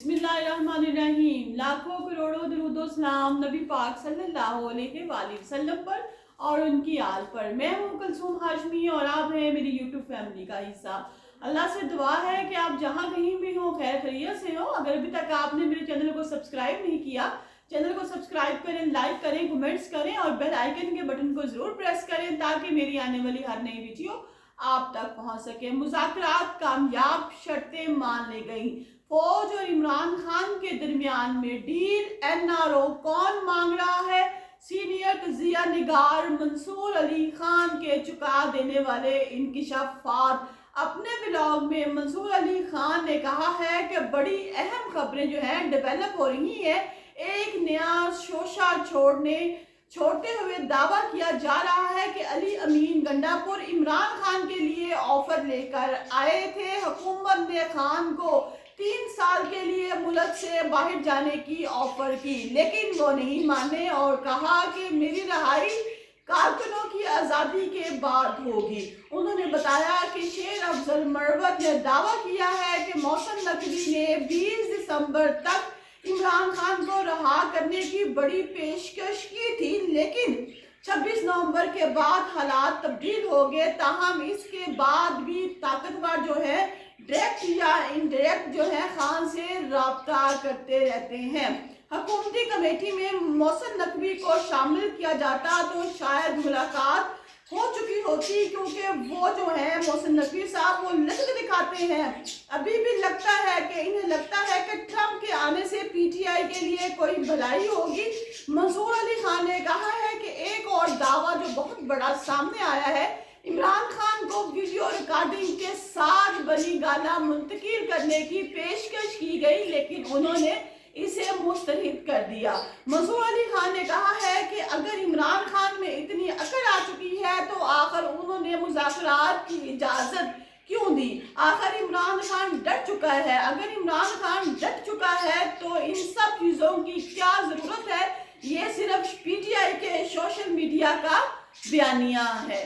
बिस्मिल्लाहिर्रहमानिर्रहीम। लाखों करोड़ों दरूद सलाम नबी पाक सल्लल्लाहु अलैहि वसल्लम पर और उनकी आल पर। मैं हूँ कुलसूम हाशमी और आप हैं मेरी यूट्यूब फैमिली का हिस्सा। अल्लाह से दुआ है कि आप जहाँ कहीं भी हो खैर खैरियत से हो। अगर अभी तक आपने मेरे चैनल को सब्सक्राइब नहीं किया, चैनल को सब्सक्राइब करें, लाइक करें, कमेंट्स करें और बेल आइकन के बटन को जरूर प्रेस करें ताकि मेरी आने वाली हर नई वीडियो आप तक पहुंच सके। मुज़ाकरात कामयाब, शर्तें मान ली गई। फौज और इमरान खान के दरमियान में डील एनआरओ कौन मांग रहा है? सीनियर तजिया निगार मंसूर अली खान के चुका देने वाले इंकिशाफात। अपने ब्लॉग में मंसूर अली खान ने कहा है कि बड़ी अहम खबरें जो हैं डेवलप हो रही हैं। एक नया शोशा छोड़ते हुए दावा किया जा रहा है कि अली अमीन गंडापुर इमरान खान के लिए ऑफर लेकर आए थे। हुकूमत ने खान को 3 साल के लिए मुल्क से बाहर जाने की ऑफर की, लेकिन वो नहीं माने और कहा कि मेरी रिहाई कारकुनों की आज़ादी के बाद होगी। उन्होंने बताया कि शेर अफजल मरवत ने दावा किया है कि मोहसिन नकवी ने 20 दिसंबर तक इमरान खान को रहा करने की बड़ी पेशकश की थी, लेकिन 26 नवंबर के बाद हालात तब्दील हो गए। ताहम इसके बाद भी ताकतवर जो है डायरेक्ट या इनडायरेक्ट जो है खान से राब्ता करते रहते हैं। हुकूमती कमेटी में मोहसिन नकवी को शामिल किया जाता तो शायद मुलाकात हो चुकी होती, क्योंकि वो जो है मोहसिन नकवी साहब वो लचक दिखाते हैं। अभी भी लगता है कि इन्हें लगता है कि ट्रंप के आने से पीटीआई के लिए कोई भलाई होगी। मंसूर अली खान ने कहा है कि एक और दावा जो बहुत बड़ा सामने आया है, इमरान खान को वीडियो रिकॉर्डिंग के साथ बनी गाना मुंतकिल करने की पेशकश की गई, लेकिन उन्होंने इसे मुस्तरद कर दिया। मंसूर अली खान ने कहा है कि अगर इमरान खान में इतनी अकड़ आ चुकी है तो आखिर उन्होंने मुज़ाकरात की इजाज़त क्यों दी? आखिर इमरान खान डट चुका है। अगर इमरान खान डट चुका है तो इन सब चीज़ों की क्या ज़रूरत है? ये सिर्फ पीटीआई के सोशल मीडिया का बयानिया है।